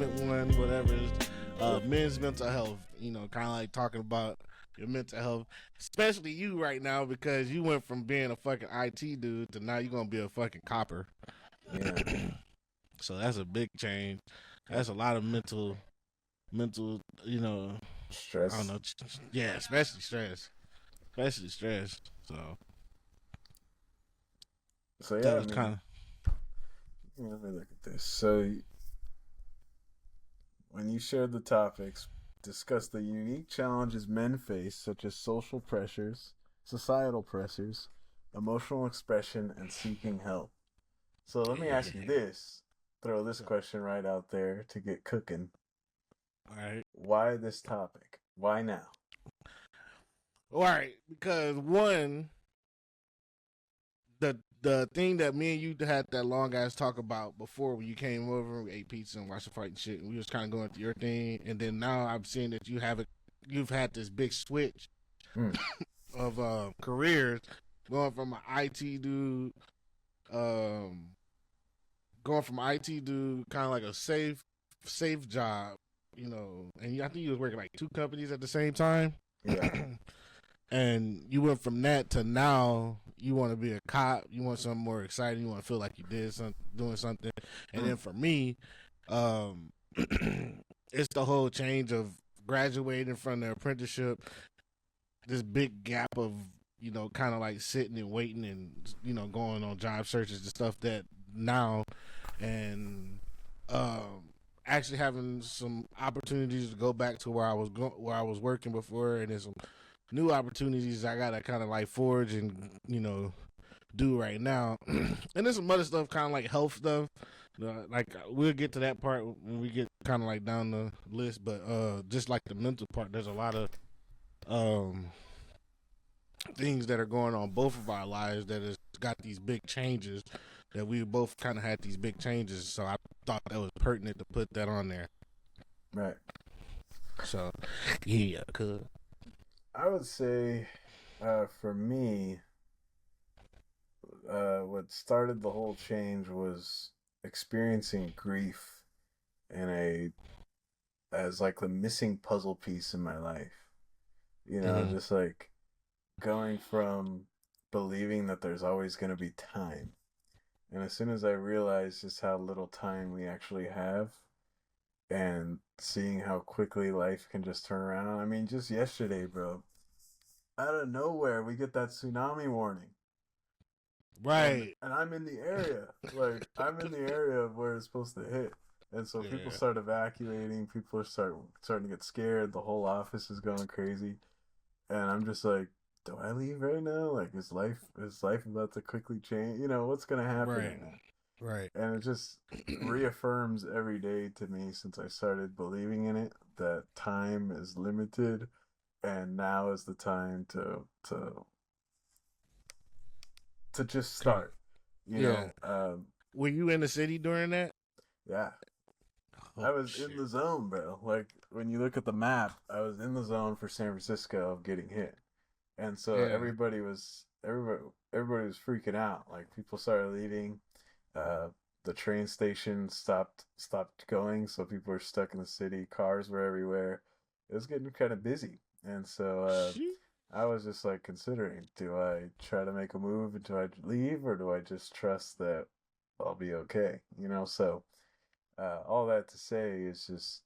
segment one, whatever, is men's mental health. Kind of like talking about your mental health, especially you right now because you went from being a fucking IT dude to now you're gonna be a fucking copper. Yeah. So that's a big change. That's a lot of mental. I don't Stress. know. Yeah, especially stress. So So that yeah, I was kind mean, of let me look at this. So when you shared the topics, discuss the unique challenges men face, such as social pressures, societal pressures, emotional expression, and seeking help. So let me ask you this. Throw this question right out there to get cooking. all right. Why this topic? Why now? All right, because one, the thing that me and you had that long ass talk about before when you came over, we ate pizza and watched the fight and shit, and we was kind of going through your thing, and then now I'm seeing that you've had this big switch Mm. of careers, going from an IT dude, um, kind of like a safe job, and I think you was working like two companies at the same time. Yeah. And you went from that to now you want to be a cop, you want something more exciting, you want to feel like you doing something. And then for me, um it's the whole change of graduating from the apprenticeship, this big gap of kind of like sitting and waiting and going on job searches and stuff that now, and actually having some opportunities to go back to where I was working before, and there's some new opportunities I gotta kind of like forge and do right now. And there's some other stuff, kind of like health stuff. Like we'll get to that part when we get kind of like down the list, but just like the mental part, there's a lot of um things that are going on both of our lives that has got these big changes, that we both kind of had these big changes. So I thought that was pertinent to put that on there. Right. So yeah, cool. I would say, for me, what started the whole change was experiencing grief in a as like the missing puzzle piece in my life. Mm-hmm. Just like going from believing that there's always going to be time. And as soon as I realized just how little time we actually have and seeing how quickly life can just turn around. I mean, just yesterday, bro, out of nowhere, we get that tsunami warning. And Right. and I'm in the area. Like I'm in the area of where it's supposed to hit. And so people Yeah. start evacuating, people are starting to get scared, the whole office is going crazy. And I'm just like, do I leave right now? Like, is life about to quickly change? What's gonna happen Right. right now? Right. And it just reaffirms every day to me since I started believing in it that time is limited, and now is the time to just Kind start. You Yeah. know, um, Were you in the city during that? yeah, I Oh was in shit. the zone, bro. Like when you look at the map, I was in the zone for San Francisco of getting hit. And so Yeah. everybody was freaking out. Like people started leaving. Uh, the train station stopped going, so people were stuck in the city. Cars were everywhere. It was getting kind of busy, and so Shit. I was just like considering: do I try to make a move and do I leave, or do I just trust that I'll be okay? So all that to say is just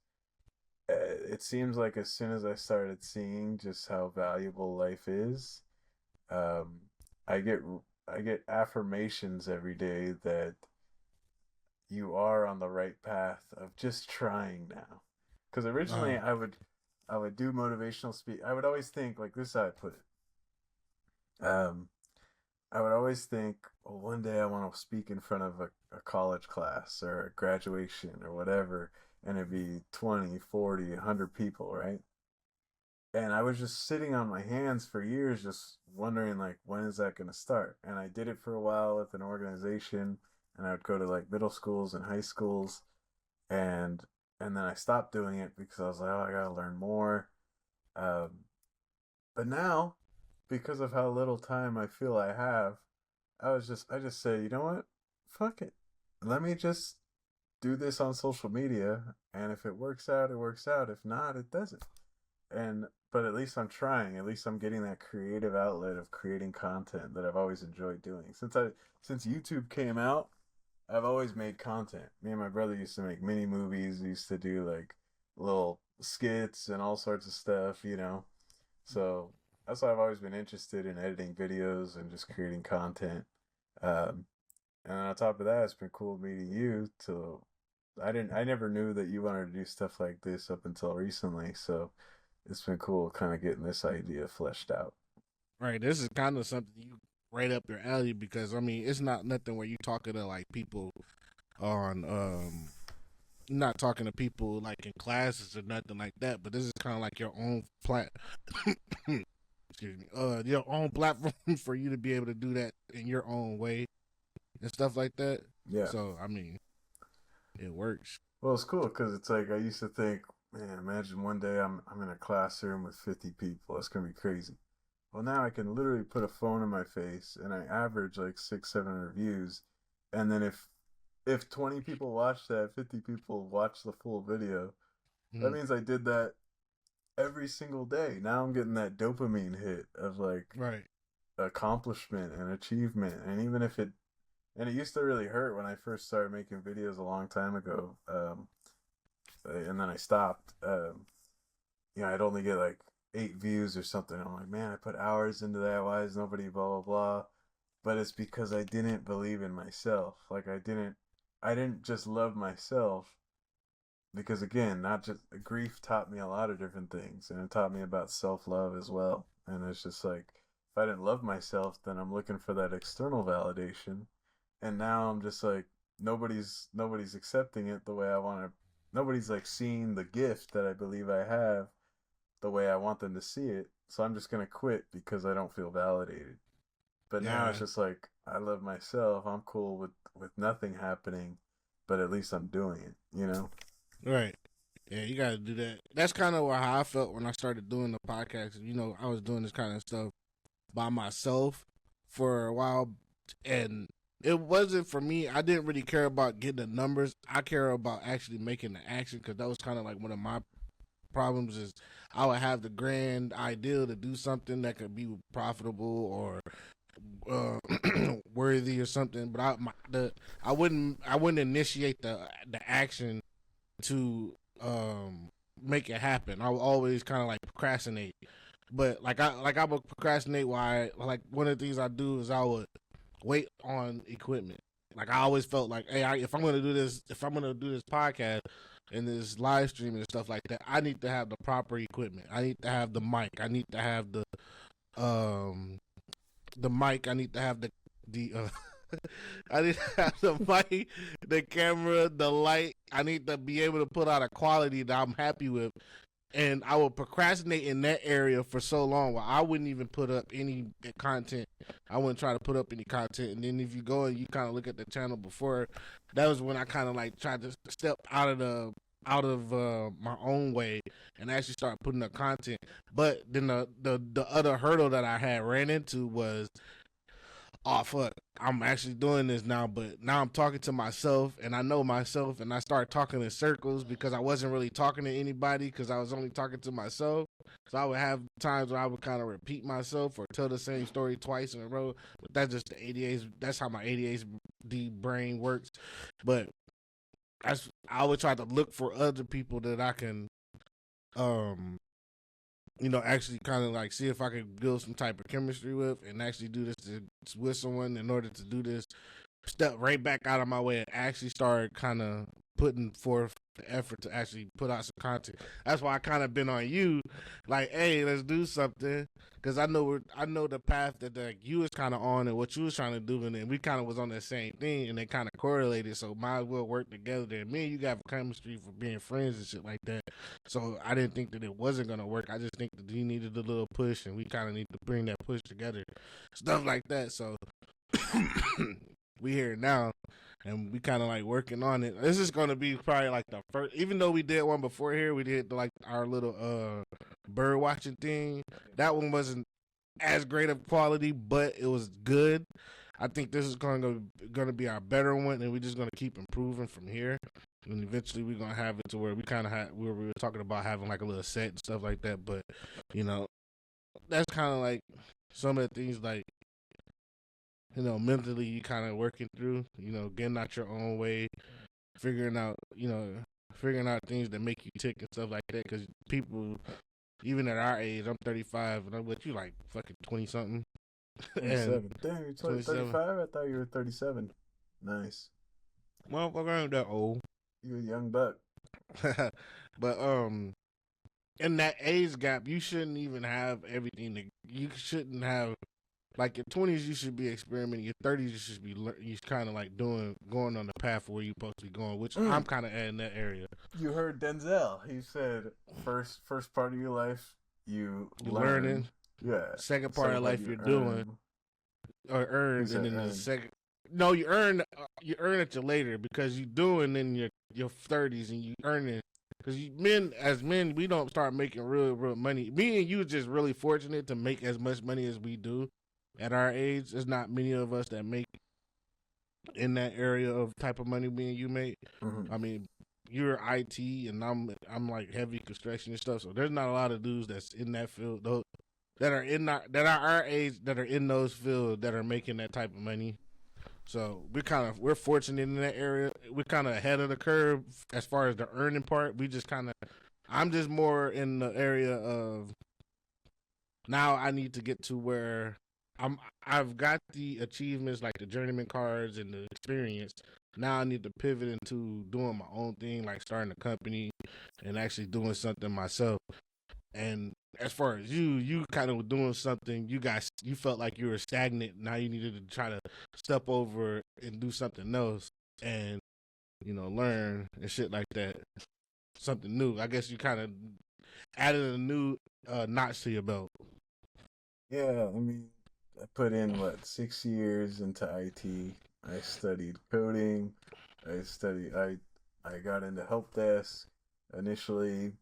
it seems like as soon as I started seeing just how valuable life is, um, I get I get affirmations every day that you are on the right path of just trying now. Because originally Uh. I would do motivational speak. I would always think like this is how I put it. I would always think, well, one day I want to speak in front of a college class or a graduation or whatever, and it'd be 20, 40, 100 people, right? And I was just sitting on my hands for years, just wondering like when is that going to start? And I did it for a while with an organization, and I would go to like middle schools and high schools, and and then I stopped doing it because I was like, oh, I gotta learn more. Um, but now, because of how little time I feel I have, I just say, you know what? Fuck it. Let me just do this on social media, and if it works out, it works out. If not, it doesn't. And but at least I'm trying. At least I'm getting that creative outlet of creating content that I've always enjoyed doing. Since YouTube came out, I've always made content. Me and my brother used to make mini movies. We used to do like little skits and all sorts of stuff, you know. So that's why I've always been interested in editing videos and just creating content. Um, and on top of that, it's been cool meeting you. I never knew that you wanted to do stuff like this up until recently. So it's been cool kind of getting this idea fleshed out. Right. This is kind of something you right up your alley because I mean it's not nothing where you talking to like people on not talking to people like in classes or nothing like that, but this is kind of like your own excuse me, your own platform for you to be able to do that in your own way and stuff like that. Yeah. So I mean, it works. Well, it's cool because it's like I used to think, man, imagine one day I'm in a classroom with 50 people. That's gonna be crazy. Well, now I can literally put a phone in my face and I average like 600, 700 views, and then if 20 people watch that, 50 people watch the full video, that Mm, means I did that every single day. Now I'm getting that dopamine hit of like right. accomplishment and achievement, and even if it and it used to really hurt when I first started making videos a long time ago, and then I stopped. I'd only get like 8 views or something. I'm like, man, I put hours into that. Why is nobody blah blah blah? But it's because I didn't believe in myself. Like I didn't just love myself because again, not just grief taught me a lot of different things, and it taught me about self love as well. And it's just like if I didn't love myself, then I'm looking for that external validation, and now I'm just like nobody's accepting it the way I want to. Nobody's like seeing the gift that I believe I have the way I want them to see it. So I'm just gonna quit because I don't feel validated. But now it's Yeah. just like I love myself. I'm cool with nothing happening, but at least I'm doing it. You know? Right. Yeah, you got to do that. That's kind of how I felt when I started doing the podcast. You know, I was doing this kind of stuff by myself for a while, and it wasn't for me. I didn't really care about getting the numbers. I care about actually making the action because that was kind of like one of my problems. Is I would have the grand ideal to do something that could be profitable or uh, worthy or something, but I wouldn't initiate the action to make it happen. I would always kind of like procrastinate. But I would procrastinate. Why? Like one of the things I do is I would wait on equipment. Like I always felt like, hey, if I'm gonna do this, if I'm gonna do this podcast and this live stream and stuff like that, I need to have the proper equipment. I need to have the mic. I need to have um the mic. I need to have the I need to have the mic, the camera, the light. I need to be able to put out a quality that I'm happy with. And I would procrastinate in that area for so long where I wouldn't even put up any content. I wouldn't try to put up any content. And then if you go and you kind of look at the channel before, that was when I kind of like tried to step out of my own way and actually start putting up content. But then the other hurdle that I had ran into was, oh fuck, I'm actually doing this now, but now I'm talking to myself and I know myself and I start talking in circles because I wasn't really talking to anybody because I was only talking to myself. So I would have times where I would kind of repeat myself or tell the same story twice in a row. But that's just the ADHD. That's how my ADHD brain works. But I would try to look for other people that I can um actually kind of like see if I could build some type of chemistry with and actually do this with someone in order to do this. Step right back out of my way and actually start kind of putting forth the effort to actually put out some content. That's why I kind of been on you, like, hey, let's do something, because I know the path that you was kind of on and what you was trying to do, and then we kind of was on the same thing, and they kind of correlated. So might as well work together. Then me and you got chemistry for being friends and shit like that. So I didn't think that it wasn't gonna work. I just think that you needed a little push, and we kind of need to bring that push together, stuff like that. So we here now, and we kind of like working on it. This is gonna be probably like the first, even though we did one before here, we did like our little bird watching thing. That one wasn't as great of quality, but it was good. I think this is gonna be our better one, and we're just gonna keep improving from here. And eventually we're gonna have it to where we kind of we were talking about having like a little set and stuff like that. But you know, that's kind of like some of the things like mentally you kind of working through. Getting out your own way, figuring out figuring out things that make you tick and stuff like that. Because people, even at our age, I'm 35, and I'm with you like fucking 20 something. 27. Damn, you're 27. 35? I thought you were 37. Nice. Motherfucker ain't that old. You a young buck. But in that age gap, you shouldn't even have everything. You shouldn't have like your 20s. You should be experimenting. Your 30s, you should be you kind of like going on the path where you're supposed to be going, which I'm kind of in that area. You heard Denzel. He said first part of your life you learning. Yeah. Second part of life you're doing or earned, and then the second. No, you earn it till later because you doing in your 30s and you earn it. Because as men, we don't start making real money. Me and you just really fortunate to make as much money as we do at our age. There's not many of us that make in that area of type of money me and you make. Mm-hmm. I mean, you're IT and I'm like heavy construction and stuff. So there's not a lot of dudes that's in that field though, that are our age that are in those fields that are making that type of money. So we're fortunate in that area. We're kind of ahead of the curve as far as the earning part. I'm just more in the area of now I need to get to where I've got the achievements like the journeyman cards and the experience. Now I need to pivot into doing my own thing, like starting a company and actually doing something myself. And as far as you kind of were doing something, you felt like you were stagnant. Now you needed to try to step over and do something else and, learn and shit like that. Something new. I guess you kind of added a new notch to your belt. Yeah, I mean, I put in 6 years into IT. I studied coding. I got into help desk initially.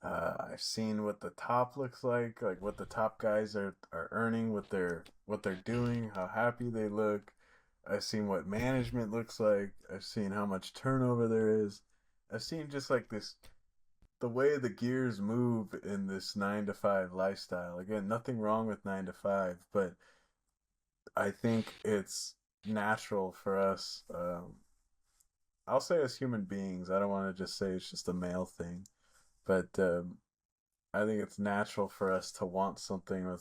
I've seen what the top looks like what the top guys are earning, what they're doing, how happy they look. I've seen what management looks like. I've seen how much turnover there is. I've seen just like this, the way the gears move in this 9 to 5 lifestyle. Again, nothing wrong with 9 to 5, but I think it's natural for us. I'll say as human beings. I don't want to just say it's just a male thing, but I think it's natural for us to want something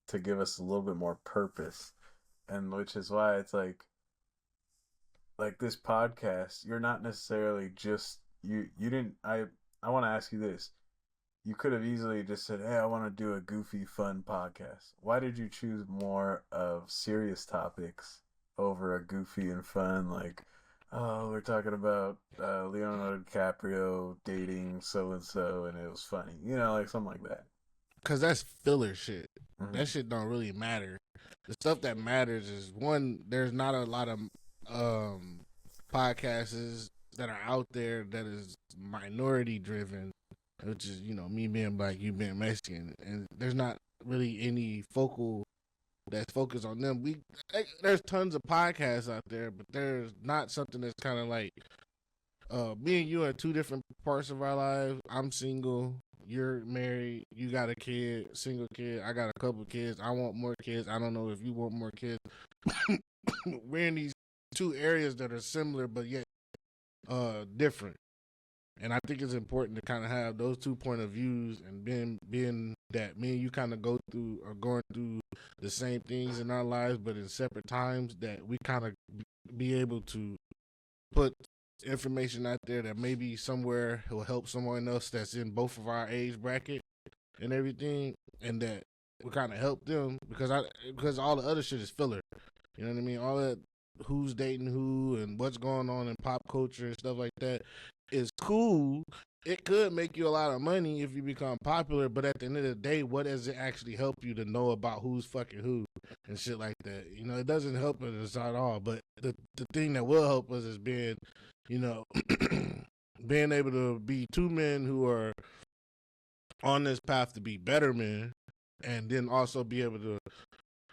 to give us a little bit more purpose, and which is why it's like this podcast. You're not necessarily just you. You didn't. I want to ask you this. You could have easily just said, "Hey, I want to do a goofy, fun podcast." Why did you choose more of serious topics over a goofy and fun oh, we're talking about Leonardo DiCaprio dating so and so, and it was funny, something like that. Cause that's filler shit. Mm-hmm. That shit don't really matter. The stuff that matters is one. There's not a lot of podcasts that are out there that is minority driven, which is me being black, you being Mexican, and there's not really any that's focused on them. There's tons of podcasts out there, but there's not something that's kind of like me and you are two different parts of our lives. I'm single. You're married. You got a kid, single kid. I got a couple kids. I want more kids. I don't know if you want more kids. We're in these two areas that are similar, but yet different. And I think it's important to kind of have those 2 point of views, and being that me and you kind of going through the same things in our lives, but in separate times, that we kind of be able to put information out there that maybe somewhere will help someone else that's in both of our age bracket and everything, and that will kind of help them because all the other shit is filler. You know what I mean? All that who's dating who and what's going on in pop culture and stuff like that is cool. It could make you a lot of money if you become popular, but at the end of the day, what does it actually help you to know about who's fucking who and shit like that? It doesn't help us at all. But the thing that will help us is being, being able to be 2 men who are on this path to be better men, and then also be able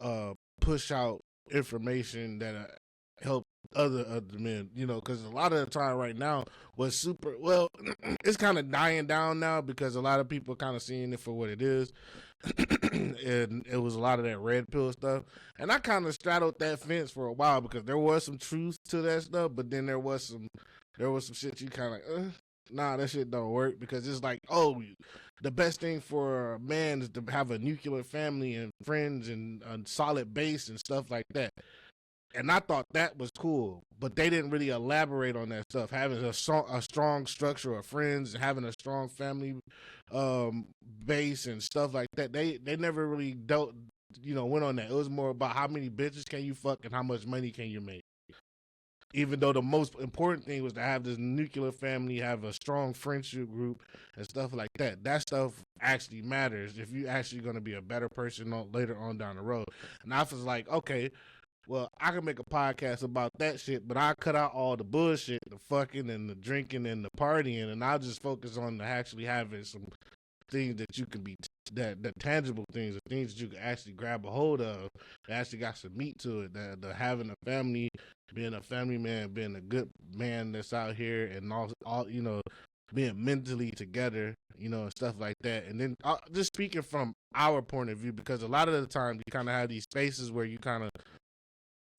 to push out information that help other men, because a lot of the time right now was super well. It's kind of dying down now because a lot of people kind of seeing it for what it is, and it was a lot of that red pill stuff. And I kind of straddled that fence for a while because there was some truth to that stuff, but then there was some shit you kind of like, nah, that shit don't work because it's like, oh, the best thing for a man is to have a nuclear family and friends and a solid base and stuff like that. And I thought that was cool, but they didn't really elaborate on that stuff. Having a strong structure of friends, having a strong family um, base and stuff like that. They never really dealt, went on that. It was more about how many bitches can you fuck and how much money can you make. Even though the most important thing was to have this nuclear family, have a strong friendship group and stuff like that. That stuff actually matters if you actually going to be a better person later on down the road. And I was like, okay, well, I can make a podcast about that shit, but I cut out all the bullshit, the fucking and the drinking and the partying, and I'll just focus on actually having some things that you can be that tangible things, the things that you can actually grab a hold of, that actually got some meat to it. The having a family, being a family man, being a good man that's out here, and all being mentally together, and stuff like that. And then just speaking from our point of view, because a lot of the time you kind of have these spaces where you kind of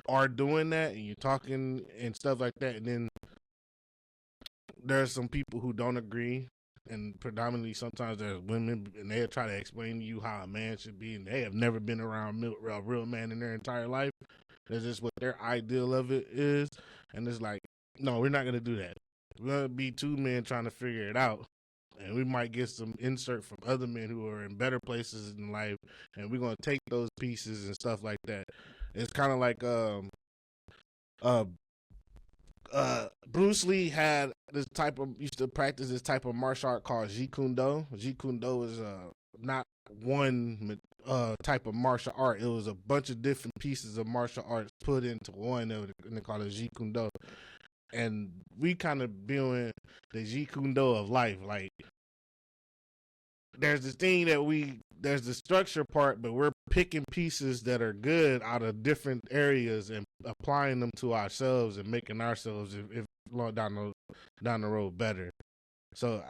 are doing that and you're talking and stuff like that, and then there's some people who don't agree, and predominantly sometimes there's women, and they'll try to explain to you how a man should be, and they have never been around a real man in their entire life. That's just what their ideal of it is, and it's like, no, we're not gonna do that. We're gonna be two men trying to figure it out, and we might get some insert from other men who are in better places in life, and we're gonna take those pieces and stuff like that. It's kind of like uh Bruce Lee had used to practice this type of martial art called Jeet Kune Do. Jeet Kune Do is not one type of martial art. It was a bunch of different pieces of martial arts put into one, and they call it Jeet Kune Do. And we kind of viewing the Jeet Kune Do of life. Like, there's this thing there's the structure part, but we're picking pieces that are good out of different areas and applying them to ourselves and making ourselves, if down the road, better. So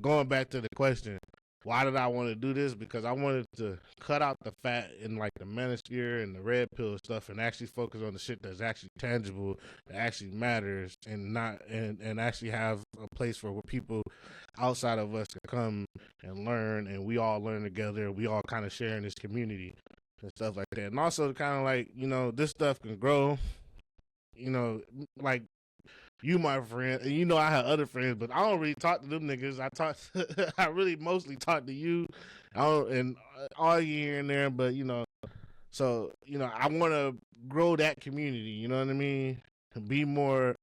going back to the question, why did I want to do this? Because I wanted to cut out the fat in like the manosphere and the red pill stuff and actually focus on the shit that's actually tangible, that actually matters, and not and actually have a place for where people outside of us can come and learn, and we all learn together. We all kind of share in this community and stuff like that. And also kind of like, this stuff can grow, like you, my friend, and I have other friends, but I don't really talk to them niggas. I really mostly talk to you, and all here and there. But so I want to grow that community. You know what I mean? Be more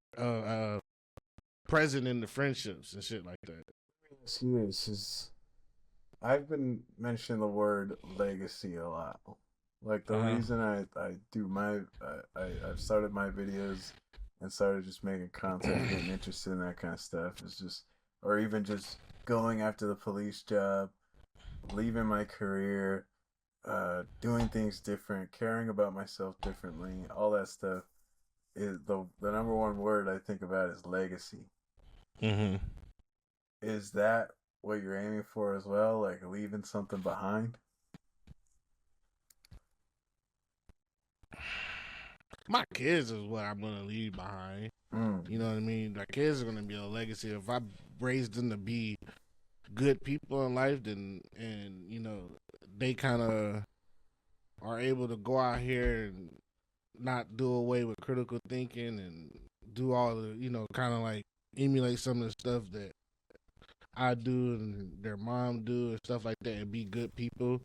present in the friendships and shit like that. Yes, I've been mentioning the word legacy a lot. Like the reason I do I've started my videos and started just making content, getting interested in that kind of stuff is just, or even just going after the police job, leaving my career, doing things different, caring about myself differently, all that stuff is the number one word I think about is legacy. Mm-hmm. Is that what you're aiming for as well? Like leaving something behind? My kids is what I'm gonna leave behind. You know what I mean? My kids are gonna be a legacy. If I raised them to be good people in life, then and they kind of are able to go out here and not do away with critical thinking and do all the kind of like emulate some of the stuff that I do and their mom do and stuff like that, and be good people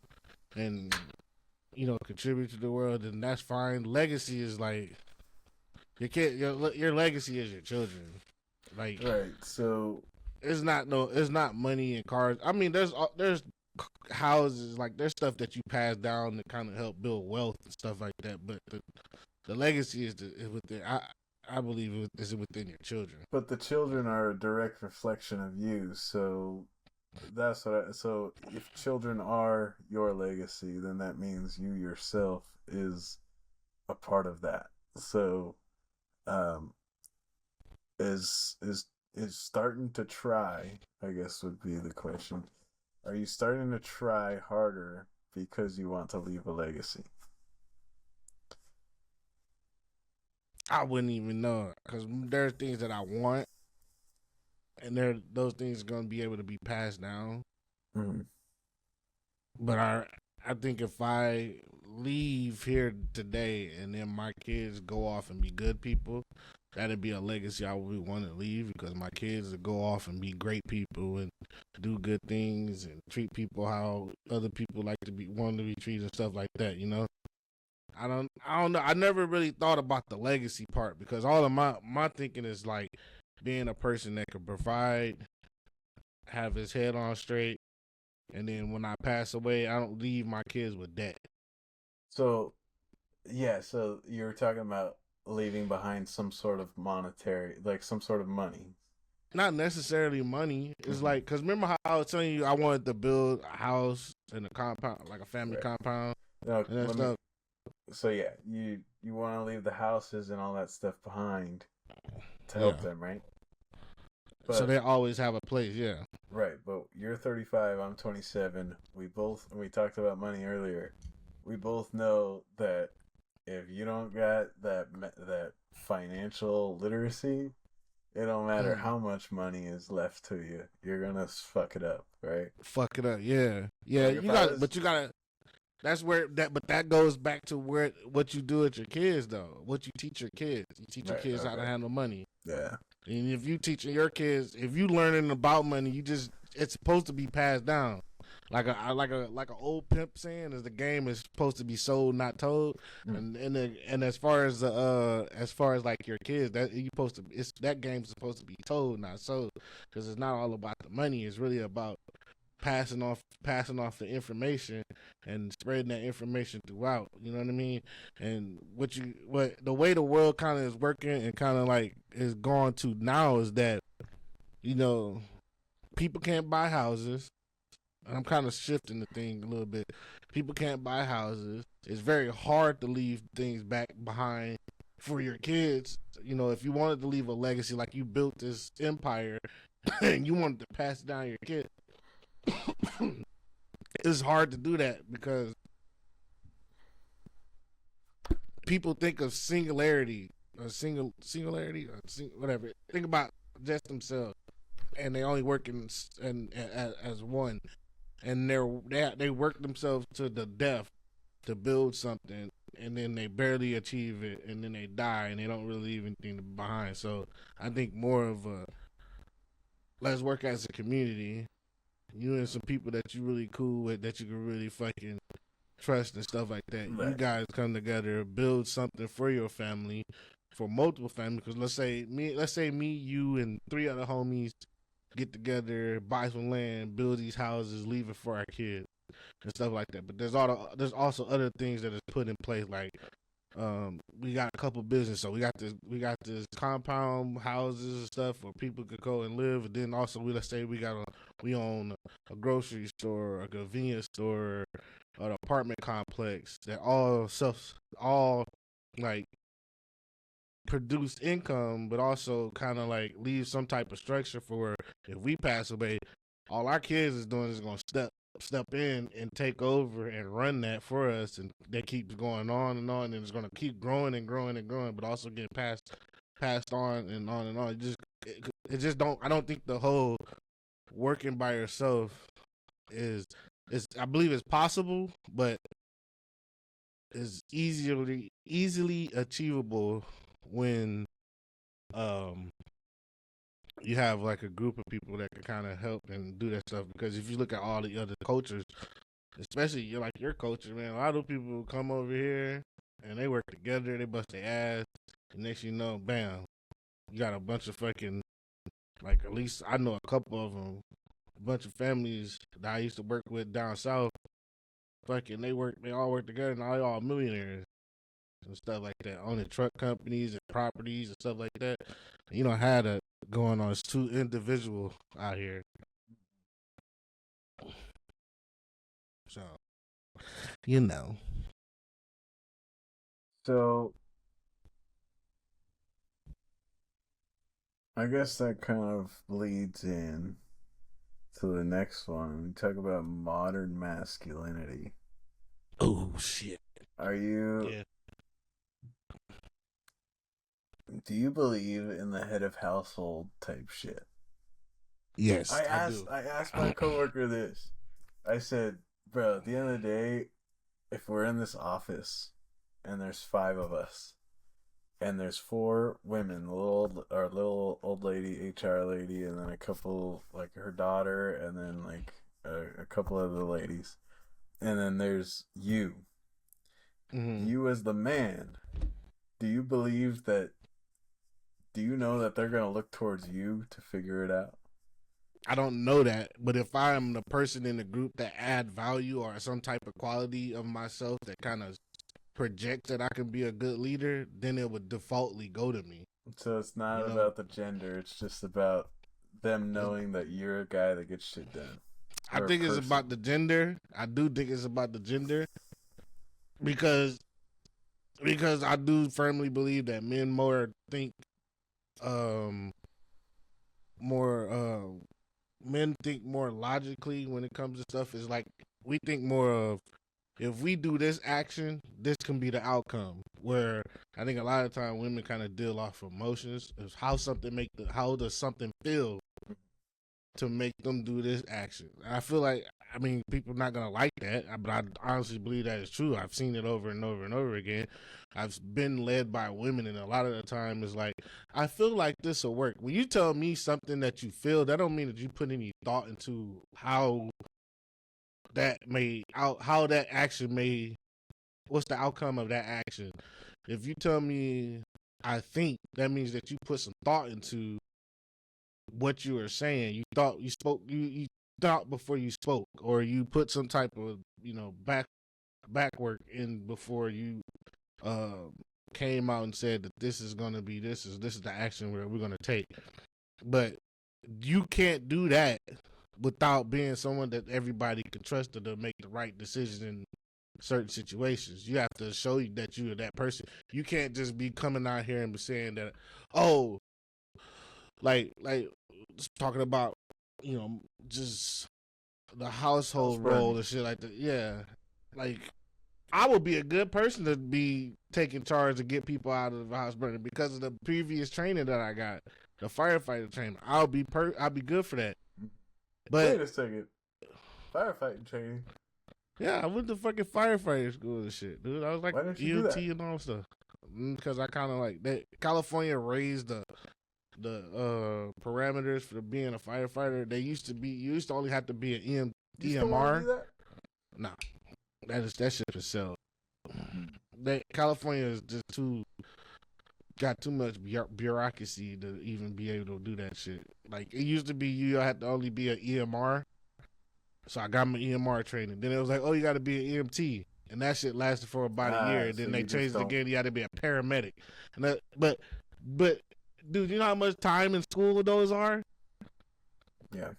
and contribute to the world, then that's fine. Legacy is like your legacy is your children. Like, right. So it's not money and cars. I mean, there's houses, like there's stuff that you pass down to kind of help build wealth and stuff like that. But the legacy is within. I believe is within your children. but the children are a direct reflection of you. So that's so if children are your legacy, then that means you yourself is a part of that. So um, is starting to try, I guess would be the question. Are you starting to try harder because you want to leave a legacy? I wouldn't even know because there are things that I want, and those things are gonna be able to be passed down. Mm. But I think if I leave here today and then my kids go off and be good people, that'd be a legacy I would want to leave because my kids would go off and be great people and do good things and treat people how other people like to be want to be treated and stuff like that. You know, I don't know. I never really thought about the legacy part because all of my thinking is like being a person that could provide, have his head on straight, and then when I pass away, I don't leave my kids with debt. So yeah, so you're talking about leaving behind some sort of monetary, like some sort of money. Not necessarily money. It's Mm-hmm. like, cause remember how I was telling you I wanted to build a house and a compound, like a family Right. compound Now and that let me. stuff. So yeah, you want to leave the houses and all that stuff behind to help Yeah. them, right? So But they always have a place. Yeah. right, but you're 35, I'm 27. We talked about money earlier. We both know that if you don't got that financial literacy, it don't matter Mm. how much money is left to you. You're gonna fuck it up, right? Fuck it up. Yeah. Yeah. Like if You I got, was but you gotta. That's where that, but that goes back to where what you do with your kids though. What you teach your kids. You teach your right, kids how to okay, handle money. yeah, And if you teaching your kids, if you learning about money, you just it's supposed to be passed down. Like a old pimp saying is the game is supposed to be sold, not told. mm. And as far as like your kids, that you supposed to it's that game's supposed to be told, not sold, because it's not all about the money. It's really about passing off the information and spreading that information throughout. You know what I mean? And what the way the world kind of is working and kind of like is going to now is that you know people can't buy houses. I'm kind of shifting the thing a little bit. People can't buy houses. It's very hard to leave things back behind for your kids. You know, if you wanted to leave a legacy, like you built this empire and you wanted to pass it down to your kids, it's hard to do that because people think of singularity, or singularity, or whatever. Think about just themselves, and they only work as one, and they work themselves to the death to build something, and then they barely achieve it, and then they die, and they don't really leave anything behind. So I think more of a let's work as a community. You and some people that you really cool with, that you can really fucking trust and stuff like that. You Right. guys come together, build something for your family, for multiple families. Because let's say me, you, and three other homies get together, buy some land, build these houses, leave it for our kids and stuff like that. But there's also other things that is put in place, like we got a couple business, so we got this compound houses and stuff where people could go and live. And then also let's say we own a grocery store, a convenience store, an apartment complex that all like produce income, but also kind of like leave some type of structure for if we pass away, all our kids is doing is gonna step in and take over and run that for us, and that keeps going on, and it's gonna keep growing and growing and growing, but also get passed on and on and on. It just don't. I don't think the whole working by yourself is I believe it's possible, but is easily achievable when um you have like a group of people that can kind of help and do that stuff. Because if you look at all the other cultures, especially like your culture, man, a lot of people come over here and they work together, they bust their ass, and next you know, bam, you got a bunch of fucking like at least I know a couple of them, a bunch of families that I used to work with down south. Fucking, they all work together, and they all millionaires and stuff like that, owning truck companies and properties and stuff like that. You don't have that going on. It's too individual out here. So, you know. So I guess that kind of leads in to the next one. We talk about modern masculinity. Oh shit. Are you? Yeah. Do you believe in the head of household type shit? Yes, I do. I asked my coworker this. I said, bro, at the end of the day, if we're in this office and there's five of us and there's four women, our little old lady, HR lady, and then a couple like her daughter, and then like a couple of the ladies, and then there's you. You as the man. Do you believe that? Do you know that they're gonna look towards you to figure it out? I don't know that, but if I am the person in the group that add value or some type of quality of myself that kind of projects that I can be a good leader, then it would defaultly go to me. So it's not You know, about the gender. It's just about them knowing that you're a guy that gets shit done, I or a think it's person. about the gender. I do think it's about the gender because I do firmly believe that men more think um more men think more logically when it comes to stuff. Is like we think more of, if we do this action, this can be the outcome. Where I think a lot of time women kind of deal off emotions. Is how does something feel to make them do this action? And I feel like, I mean, people not gonna like that, but I honestly believe that is true. I've seen it over and over and over again. I've been led by women, and a lot of the time it's like, I feel like this will work. When you tell me something that you feel, that don't mean that you put any thought into how that action may, what's the outcome of that action. If you tell me I think, that means that you put some thought into what you were saying. You thought before you spoke, or you put some type of, back work in before you uh came out and said that this is gonna be, this is the action where we're gonna take. But you can't do that without being someone that everybody can trust to make the right decision in certain situations. You have to show you that you are that person. You can't just be coming out here and be saying that, oh, like talking about, just the House household role burning. and shit like that. Yeah, like I would be a good person to be taking charge to get people out of the house burning because of the previous training that I got, the firefighter training. I'll be good for that. Wait But a second. Firefighting training. yeah, I went to fucking firefighter school and shit, dude. I was like Why didn't you do that? EMT and all stuff. Because I kind of like that. California raised the parameters for being a firefighter. You used to only have to be an Do you still want to EMR. do that? Nah, that shit is sell. That California is just got too much bureaucracy to even be able to do that shit. Like it used to be, you had to only be an EMR. So I got my EMR training. Then it was like, oh, you got to be an EMT, and that shit lasted for about a year. And So then they you just changed it don't. again. You had to be a paramedic. And but dude, you know how much time in school those are? Yeah.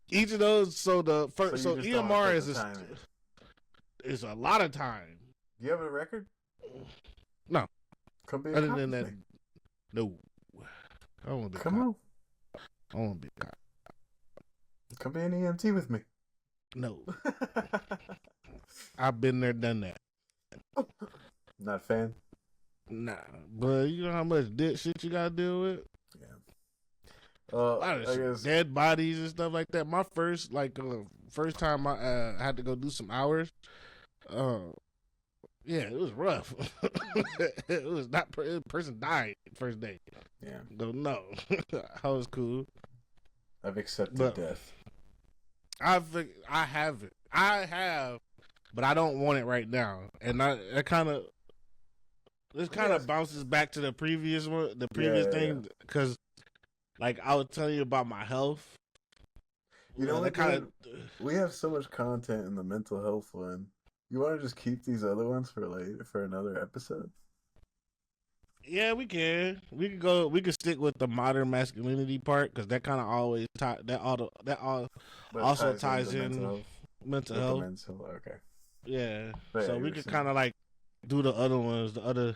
Each of those. So So you so just don't want to EMR put the time in. is a lot of time. Do you have a record? No, Come be a other cop than with that, me. no. I don't want to be a Come cop. on. I don't want to be a cop. Come be an EMT with me. No, I've been there, done that. Not a fan. Nah, but you know how much shit you gotta deal with. Yeah. A lot of I shit, guess. dead bodies and stuff like that. My first time I had to go do some hours. Uh, yeah, it was rough. It was not. Person died first day. Yeah. Go no, I was cool, I've accepted but death. I have it. I have, but I don't want it right now. And it kind of Yes. bounces back to the previous one, the previous Yeah. thing, because like I was telling you about my health. You know That what, kind of, dude? We have so much content in the mental health one. You want to just keep these other ones for later, for another episode? yeah, we can. We could go. We could stick with the modern masculinity part because that kind of always But it also ties into ties mental in health mental with the health. mental. Okay. Yeah, But yeah, so you we were could saying. kind of like do the other ones, the other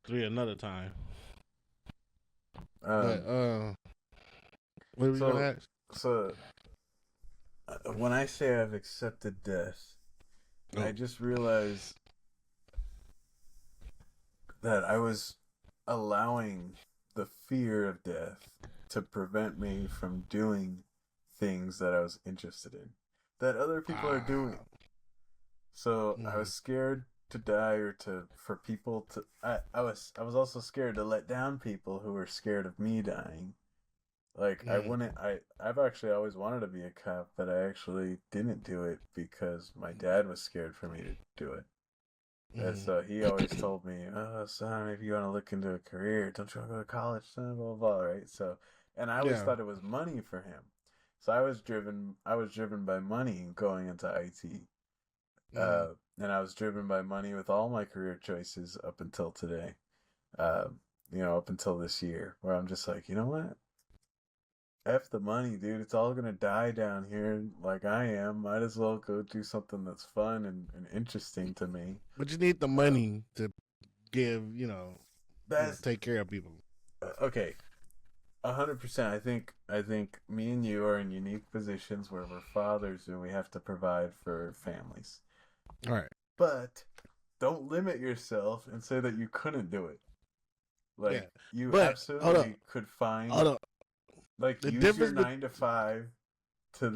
three another time. But Um, What were you gonna So, ask? so when I say I've accepted death, I Oh. just realized that I was allowing the fear of death to prevent me from doing things that I was interested in, that other people are doing. Ah. So I was Mm, scared to die or to for people to I was also scared to let down people who were scared of me dying. Like I mm, wouldn't I've actually always wanted to be a cop, but I actually didn't do it because my dad was scared for me to do it. And mm. so he always told me, "Oh, son, if you want to look into a career, don't you want to go to college, son, blah, blah, blah," right? So, and I always Yeah. thought it was money for him. So I was driven by money going into IT. Mm. And I was driven by money with all my career choices up until today. Uh, up until this year, where I'm just like, you know what? F the money, dude. It's all gonna die down here like I am. Might as well go do something that's fun and interesting to me. But you need the Uh, money to give, that's take care of people. okay. 100%. I think me and you are in unique positions where we're fathers and we have to provide for families. All right. But don't limit yourself and say that you couldn't do it. Yeah. Like you But hold up. absolutely could find Hold up. like The use your difference but 9 to 5 to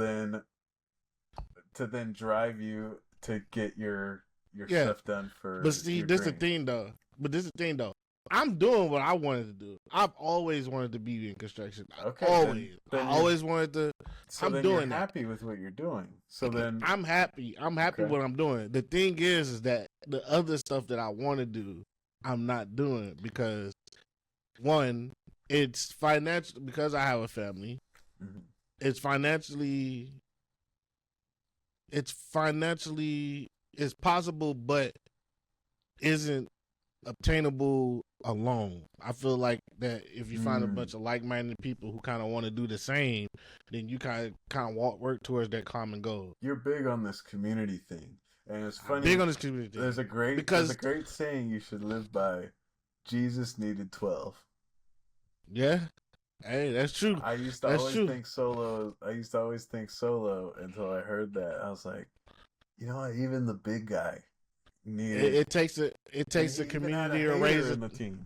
then drive you to get your yeah. stuff done But for see, your this the dream. thing though. But this is the thing though. I'm doing what I wanted to do. I've always wanted to be in construction. Okay, then Always. I then you're always wanted to. so I'm then you're doing that. happy with what you're doing. So then I'm happy. I'm happy okay. what I'm doing. The thing is that the other stuff that I want to do, I'm not doing because one, it's financial because I have a family. Mhm. It's financially, it's financially, it's possible, but isn't obtainable alone. I feel like that if you find a Mm. bunch of like-minded people who kind of want to do the same, then you kind of work towards that common goal. You're big on this community thing. And it's I'm big funny, on this community thing there's a because great saying you should live by. Jesus needed 12. yeah, hey, that's true. That's true. I used to always think solo until I heard that. I was like, you know what, even the big guy needed It and takes he a even had a community to hater raise in it. the team.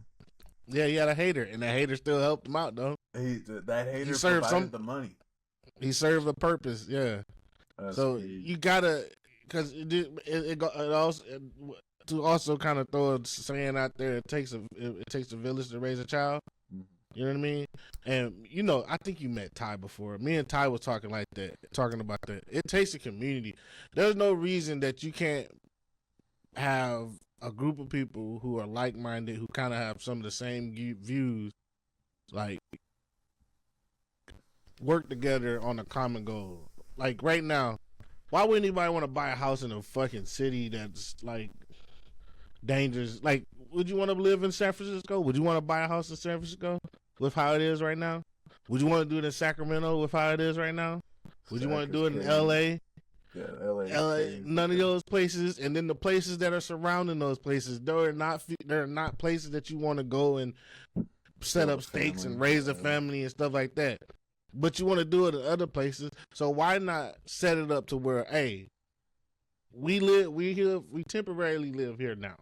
Yeah, he had a hater, and that hater still helped him out though. That He hater served provided some. the money. He served a purpose. Yeah. That's So crazy. you gotta, because it also to also kind of throw a saying out there. It takes a village to raise a child. Mhm. You know what I mean? And I think you met Ty before. Me and Ty was talking like that, talking about that. It takes a community. There's no reason that you can't have a group of people who are like minded, who kind of have some of the same views, like work together on a common goal. Like right now, why would anybody want to buy a house in a fucking city that's like dangerous? Like, would you want to live in San Francisco? Would you want to buy a house in San Francisco with how it is right now? Would you want to do it in Sacramento with how it is right now? Would you want Sac to is do it in crazy. LA? Yeah, LA is LA, crazy, none of bro. those places, and then the places that are surrounding those places, they're not places that you want to go and set Build up a stakes family. and raise a Yeah. family and stuff like that. But you want to do it in other places, so why not set it up to where, hey, we temporarily live here now.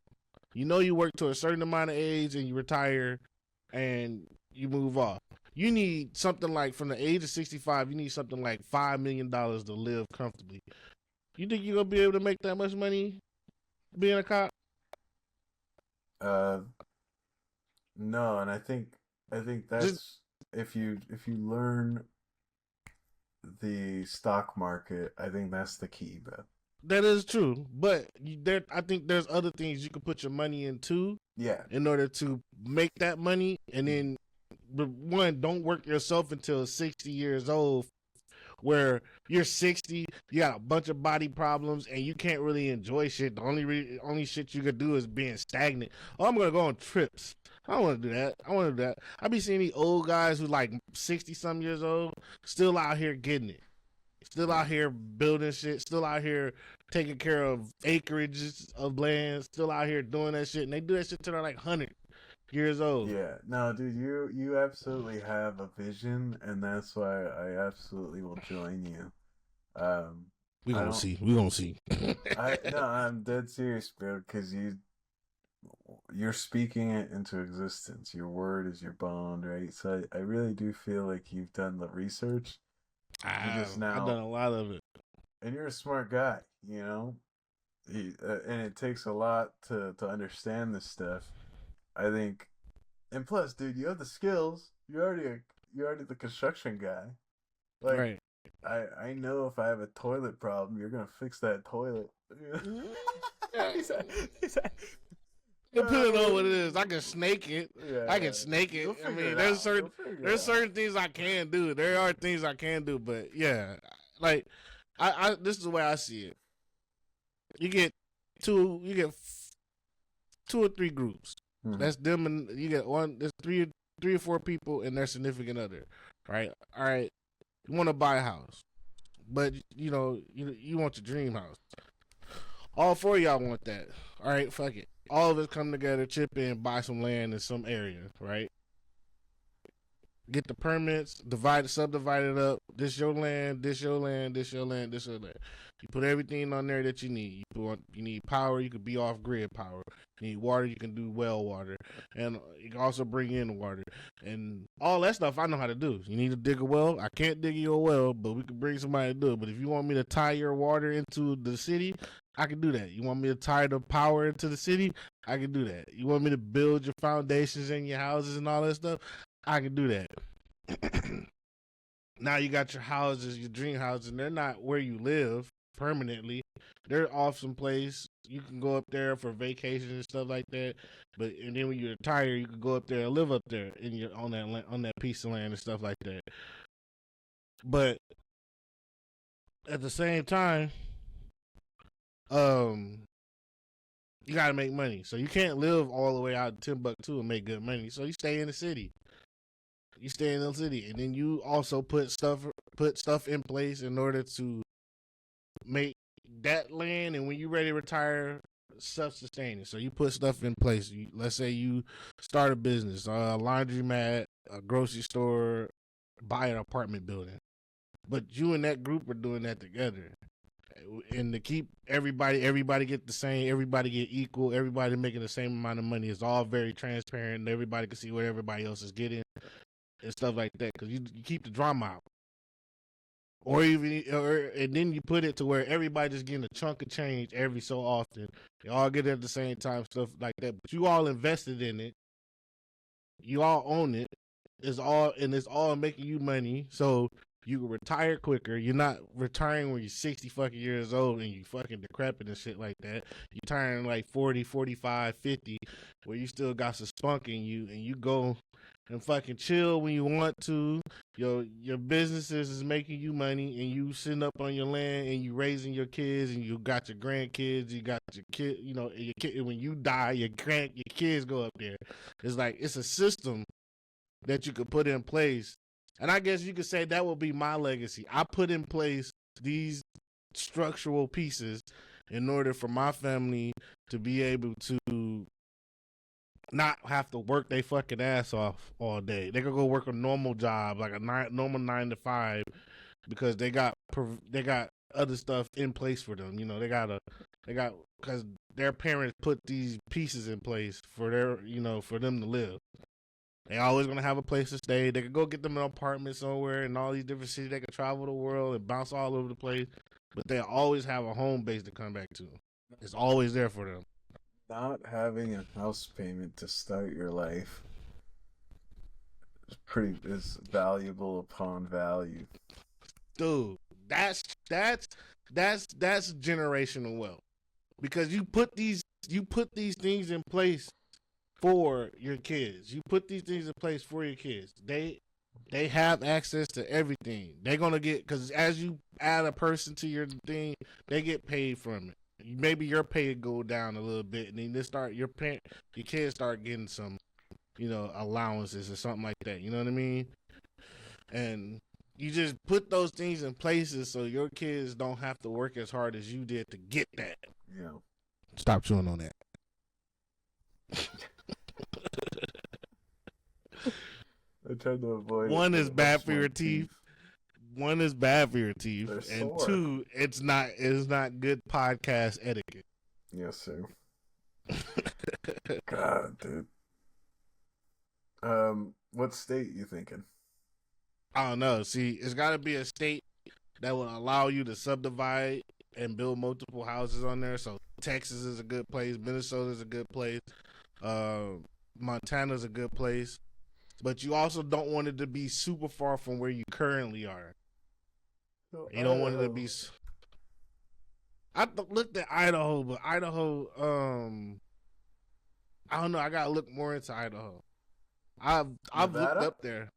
You work to a certain amount of age and you retire, and you move off. You need something like from the age of 65. You need something like $5 million to live comfortably. You think you're gonna be able to make that much money being a cop? Uh, no, and I think Just that's if you learn the stock market, I think that's the key, bro. that is true, but I think there's other things you can put your money into Yeah. in order to make that money, and then one, don't work yourself until 60 years old, where you're 60, you got a bunch of body problems, and you can't really enjoy shit. The only shit you could do is being stagnant. Oh, I'm gonna go on trips. I don't want to do that. I want to do that. I be seeing these old guys who like 60 some years old still out here getting it, still out here building shit, still out here taking care of acreages of land, still out here doing that shit, and they do that shit till they're like 100. years old. Yeah, no, dude, you absolutely have a vision, and that's why I absolutely will join you. Um, We I gonna don't, see. We gonna see. I no, I'm dead serious, bro, because you're speaking it into existence. Your word is your bond, right? So I really do feel like you've done the research. You're just I've done now, a lot of it. and you're a smart guy, and it takes a lot to understand this stuff. I think, and plus, dude, you have the skills. You're already the construction guy. Like, Right. I know if I have a toilet problem, you're gonna fix that toilet. he's like, he's like, Depending on what it is, I can snake it. yeah, I yeah. can snake it. You'll I figure mean, it out. You'll figure it there's out. certain things I can do. There are things I can do, but yeah, like I this is the way I see it. You get you get two or three groups. Mm-hmm. That's them, and you get one. There's three or four people and their significant other. Right. All right. You want to buy a house, but you want your dream house. All four of y'all want that. All right. Fuck it. All of us come together, chip in, buy some land in some area. Right. Get the permits, subdivide it up. This your land, this your land, this your land, this your land. You put everything on there that you need. You need power, you could be off grid power. You need water, you can do well water. And you can also bring in water. And all that stuff I know how to do. You need to dig a well. I can't dig you a well, but we can bring somebody to do it. But if you want me to tie your water into the city, I can do that. You want me to tie the power into the city? I can do that. You want me to build your foundations and your houses and all that stuff? I can do that. Now you got your houses, your dream houses, and they're not where you live permanently. They're off someplace. You can go up there for vacation and stuff like that. And then when you retire, you can go up there and live up there on that piece of land and stuff like that. But at the same time, you gotta make money. So you can't live all the way out in Timbuktu and make good money. So you stay in the city. You stay in the city, and then you also put stuff in place in order to make that land. And when you're ready to retire, self-sustaining. So you put stuff in place. Let's say you start a business, a laundromat, a grocery store, buy an apartment building. But you and that group are doing that together. And to keep everybody get the same, everybody get equal, everybody making the same amount of money. It's all very transparent, and everybody can see what everybody else is getting and stuff like that, because you keep the drama out, and then you put it to where everybody just getting a chunk of change every so often. They all get it at the same time, stuff like that. But you all invested in it, you all own it. It's all making you money, so you can retire quicker. You're not retiring when you're 60 fucking years old and you fucking decrepit and shit like that. You're retiring like 40, 45, 50, where you still got some spunk in you, and you go and fucking chill when you want to. Your businesses is making you money, and you sitting up on your land, and you raising your kids, and you got your grandkids, you got your kid, your kid. When you die, your kids go up there. It's like it's a system that you could put in place, and I guess you could say that will be my legacy. I put in place these structural pieces in order for my family to be able to not have to work their fucking ass off all day. They could go work a normal job, like a normal 9 to 5, because they got other stuff in place for them. Because their parents put these pieces in place for for them to live. They always gonna have a place to stay. They could go get them an apartment somewhere in all these different cities. They could travel the world and bounce all over the place, but they always have a home base to come back to. It's always there for them. Not having a house payment to start your life is valuable upon value. Dude, that's generational wealth, because you put these things in place for your kids. You put these things in place for your kids. They have access to everything. They're gonna get, because as you add a person to your thing, they get paid from it. Maybe your pay go down a little bit, and then your kids start getting some, allowances or something like that. You know what I mean? And you just put those things in places so your kids don't have to work as hard as you did to get that. Yeah. Stop chewing on that. I tried to avoid it. One But is it bad hurts for my your teeth. One is bad for your teeth, They're and sore. two, it's not good podcast etiquette. Yes, sir. God, dude. What state you thinking? I don't know. See, it's got to be a state that will allow you to subdivide and build multiple houses on there. So Texas is a good place. Minnesota is a good place. Uh, Montana's a good place. But you also don't want it to be super far from where you currently are. You don't want it to be. Looked at Idaho, but Idaho, I don't know. I gotta look more into Idaho. I've looked up there.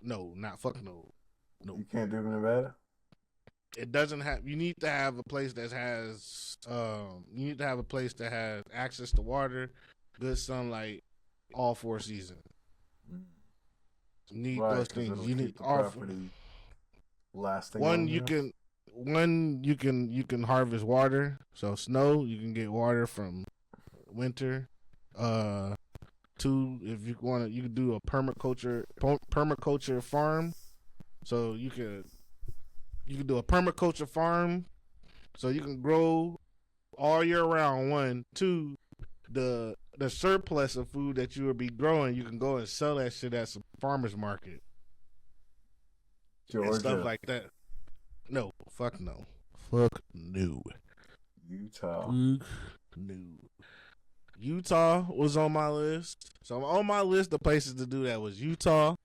No, not fuck no. You can't do Nevada. It doesn't have. You need to have a place that has. You need to have a place that has access to water, good sunlight, all 4 seasons. You need those things. You need all property lasting. One you can. One you can harvest water. So snow, you can get water from winter. 2, if you want to, you can do a permaculture farm. So you can do a permaculture farm, so you can grow all year round. 1, 2, the surplus of food that you will be growing, you can go and sell that shit at some farmers market, Georgia, and stuff like that. No, fuck no, fuck no. Utah, no. Utah was on my list. So on my list of places to do that was Utah,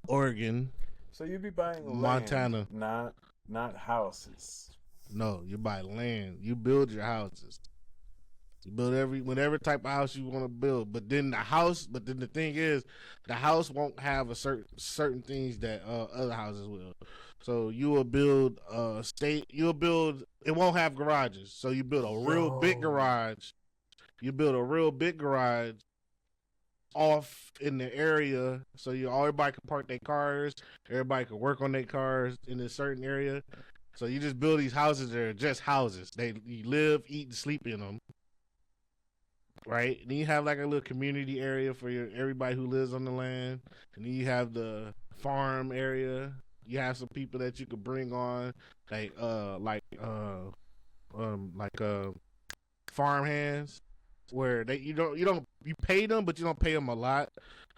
Oregon. So you'd be buying Montana, land, not houses. No, you buy land. You build your houses. You build whatever type of house you want to build. But then the thing is, the house won't have a certain things that other houses will. So you will build it won't have garages. So you build a real big garage. You build a real big garage off in the area, so everybody can park their cars, everybody can work on their cars in a certain area. So you just build these houses that are just houses. You live, eat, and sleep in them, right? And then you have like a little community area for everybody who lives on the land, and then you have the farm area. You have some people that you could bring on, farm hands, where you pay them, but you don't pay them a lot,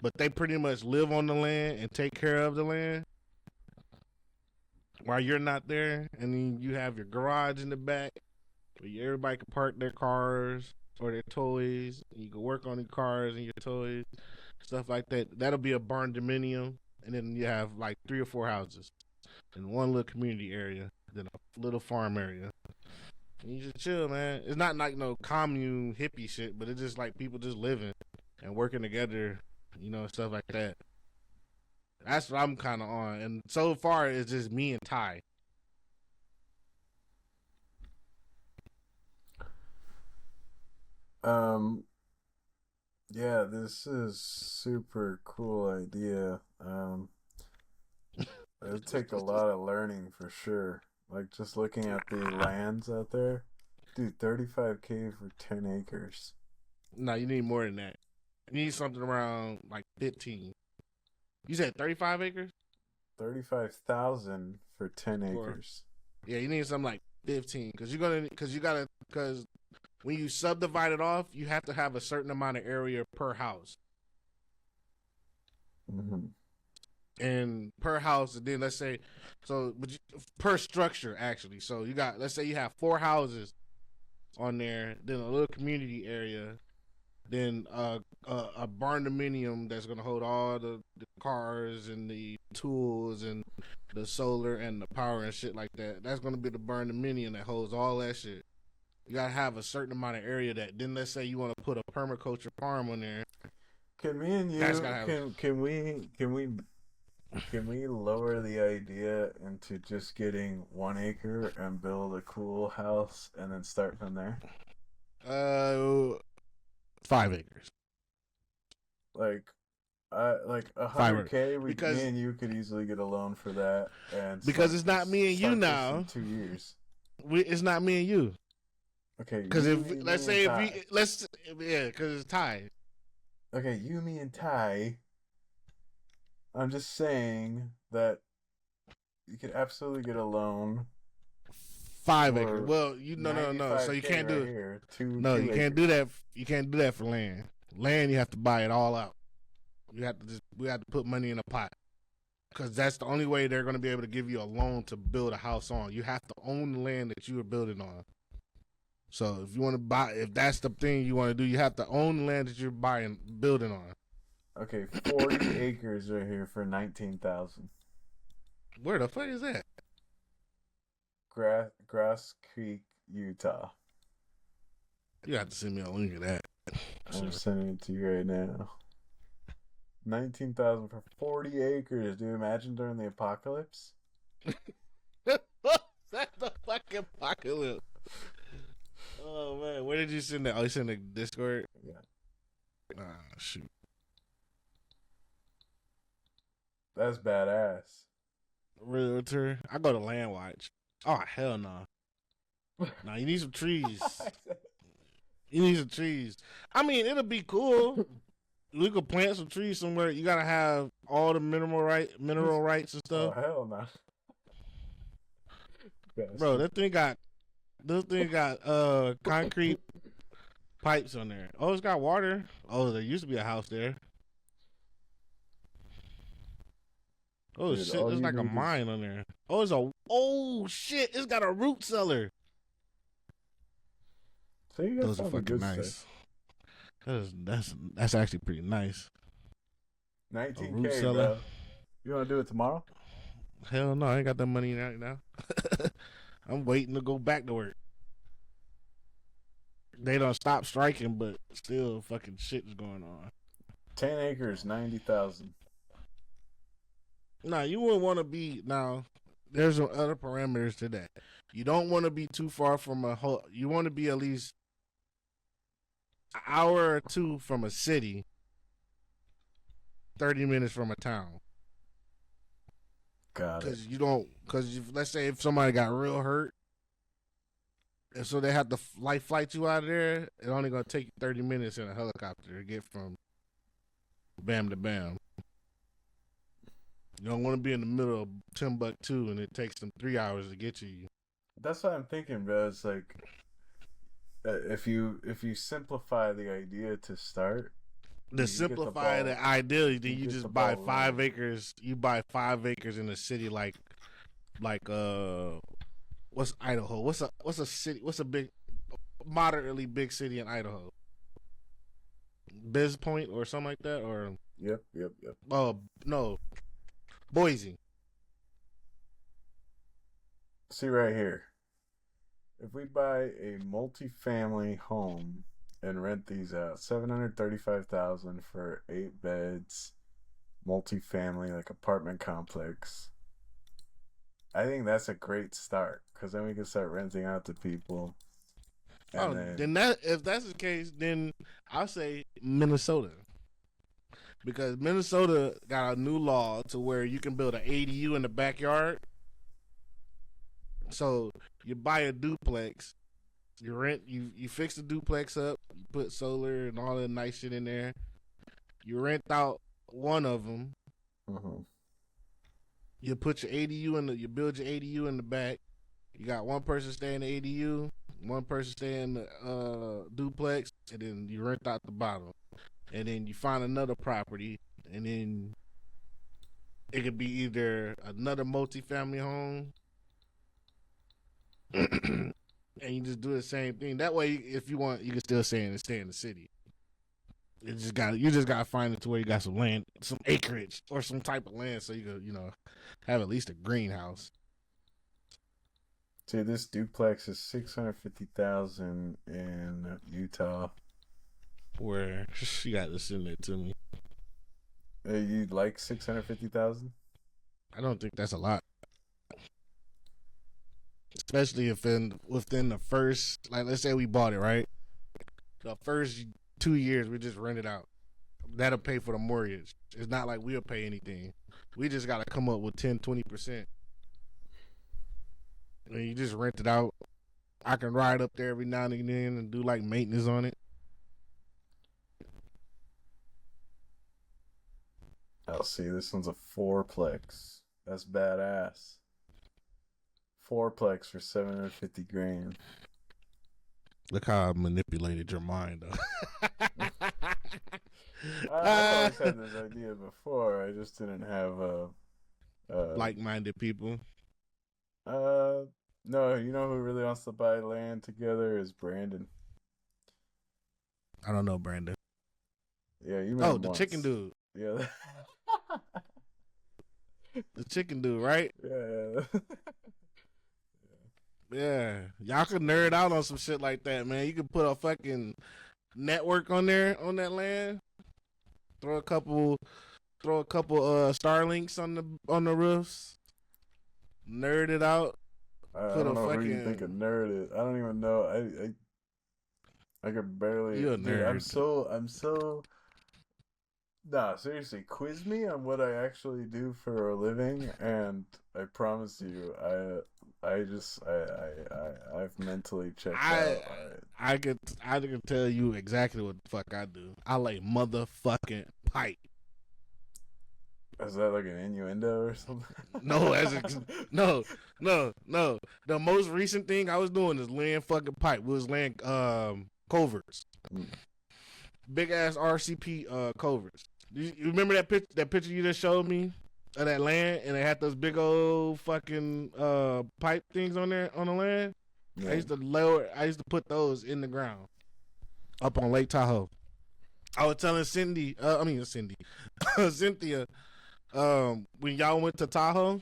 but they pretty much live on the land and take care of the land while you're not there. And then you have your garage in the back where everybody can park their cars or their toys, and you can work on your cars and your toys, stuff like that. That'll be a barn dominium, and then you have like 3 or 4 houses in one little community area, then a little farm area. And you just chill, man. It's not like no commune hippie shit, but it's just like people just living and working together, stuff like that. That's what I'm kind of on. And so far, it's just me and Ty. Yeah, this is super cool idea. It'll take a lot of learning for sure. Like just looking at the lands out there, dude, $35K for 10 acres. No, you need more than that. You need something around like 15. You said 35 acres? 35,000 for 10 acres. Yeah, you need something like 15 because when you subdivide it off, you have to have a certain amount of area per house. Mm-hmm. And per house, and then let's say, per structure actually. So let's say you have 4 houses on there, then a little community area, then a barn dominium that's gonna hold all the cars and the tools and the solar and the power and shit like that. That's gonna be the barn dominium that holds all that shit. You gotta have a certain amount of area that. Then let's say you want to put a permaculture farm on there. Can me and you can we lower the idea into just getting 1 acre and build a cool house and then start from there? 5 acres. Like 100K. Me and you could easily get a loan for that, and because it's not me and you now. In 2 years. It's not me and you. Okay. Because because it's tied. Okay, you, me, and Ty. I'm just saying that you could absolutely get a loan 5 acres. for Well, no. So you 95K can't right do it. here. Two No, two you can't do acres. that. You can't do that for land. Land, you have to buy it all out. We have to put money in a pot because that's the only way they're going to be able to give you a loan to build a house on. You have to own the land that you are building on. So if you want to buy, if that's the thing you want to do, you have to own the land that you're building on. Okay, 40 acres right here for 19,000. Where the fuck is that? Grass Creek, Utah. You have to send me a link of that. I'm sending it to you right now. 19,000 for 40 acres, dude. Imagine during the apocalypse. That's the fucking apocalypse. Oh man, where did you send that? Oh, you sent the Discord. Yeah. Shoot. That's badass. Realtor. I go to Land Watch. Oh hell no. Nah, you need some trees. You need some trees. I mean, it'll be cool. We could plant some trees somewhere. You gotta have all the mineral rights and Oh stuff. hell no. Bro, this thing got concrete pipes on there. Oh, it's got water. Oh, there used to be a house there. Oh Dude, shit, all there's you like a need is mine on there. Oh shit, it's got a root cellar. so you got Those are something fucking good nice. That's actually pretty nice. A root 19K, cellar. bro. You want to do it tomorrow? Hell no, I ain't got that money right now. I'm waiting to go back to work. They don't stop striking, but still fucking shit is going on. 10 acres, 90,000. Now you wouldn't want to be now. There's some other parameters to that. You don't want to be too far from a whole. You want to be at least an hour or two from a city, 30 minutes from a town. Got it. Because you don't. Because let's say if somebody got real hurt, and so they have to flight you out of there, it's only gonna take you 30 minutes in a helicopter to get from bam to bam. You don't want to be in the middle of Timbuktu and it takes them 3 hours to get to you. That's what I'm thinking, bro. It's like if you simplify the idea to start, To you get the simplify the ball. ideally, then You you get the just buy ball five rolling. acres. You buy 5 acres in a city like what's Idaho? What's a city? What's a big moderately big city in Idaho? Biz Point or something like that, or Yep. no, Boise. See right here. If we buy a multi-family home and rent these out, 735,000 for 8 beds, multi-family like apartment complex. I think that's a great start because then we can start renting out to people, and Oh, then then that if that's the case, then I'll say Minnesota because Minnesota got a new law to where you can build an ADU in the backyard. So you buy a duplex, you fix the duplex up, you put solar and all that nice shit in there. You rent out one of them. mhm. You put your ADU you build your ADU in the back. You got one person stay in the ADU, one person stay in the duplex, and then you rent out the bottom. And then you find another property, and then it could be either another multi-family home, and you just do the same thing. That way, if you want, you can still stay in the city. You just got to find it to where you got some land, some acreage, or some type of land, so you can have at least a greenhouse. See, this duplex is 650,000 in Utah. Where she got to send it to me. You like 650,000? I don't think that's a lot, especially if within the first, like, let's say we bought it right, the first 2 years we just rent it out. That'll pay for the mortgage. It's not like we'll pay anything. We just got to come up with 10-20%. And you just rent it out. I can ride up there every now and then and do like maintenance on it. I'll see. This one's a fourplex. That's badass. Fourplex for 750 grand. Look how I manipulated your mind, though. I've always had this idea before. I just didn't have Like-minded people. No, you know who really wants to buy land together is Brandon. I don't know, Brandon. Yeah, you met him the once. chicken dude. Yeah. The chicken dude, right? Yeah. Yeah. Y'all could nerd out on some shit like that, man. You could put a fucking network on there on that land. Throw a couple Starlinks on the roofs. Nerd it out. I don't know who you think a nerd is. I don't even know. I could barely. You're a Dude, nerd. I'm so. Nah, seriously, quiz me on what I actually do for a living, and I promise you, I've mentally checked out. I could tell you exactly what the fuck I do. I lay motherfucking pipe. Is that like an innuendo or something? No, no. The most recent thing I was doing is laying fucking pipe. We was laying coverts, big ass RCP coverts. You remember that picture you just showed me of that land, and it had those big old fucking pipe things on there on the land. Yeah. I used to put those in the ground up on Lake Tahoe. I was telling Cynthia, when y'all went to Tahoe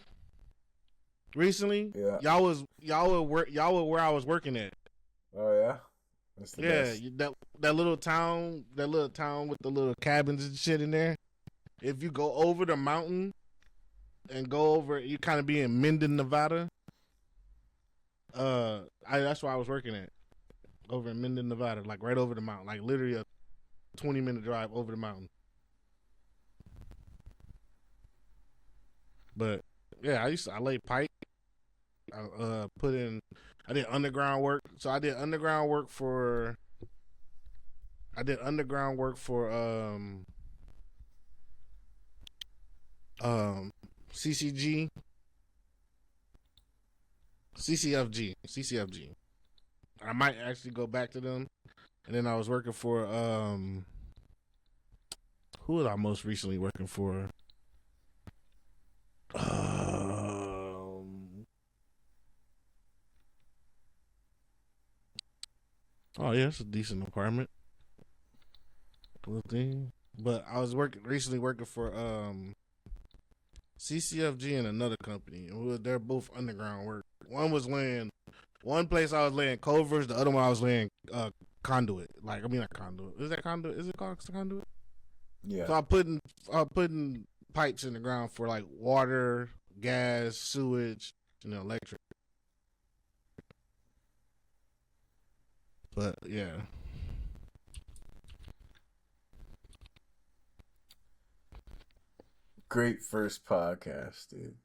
recently, yeah, y'all were where I was working at. Oh yeah, that's the best. that little town with the little cabins and shit in there. If you go over the mountain and go over, you kind of be in Minden, Nevada. That's where I was working at, over in Minden, Nevada, like right over the mountain, like literally a 20-minute drive over the mountain. But yeah, I laid pipe. I did underground work. So I did underground work for CCG, CCFG. I might actually go back to them. And then I was working for who was I most recently working for? Oh yeah, it's a decent apartment. Little thing. But I was recently working for CCFG and another company. They're both underground work. One place I was laying covers, the other one I was laying conduit. Like, I mean, not conduit. Is that conduit? Is it called conduit? Yeah. So I'm putting pipes in the ground for like water, gas, sewage, and electric. But yeah. Great first podcast, dude.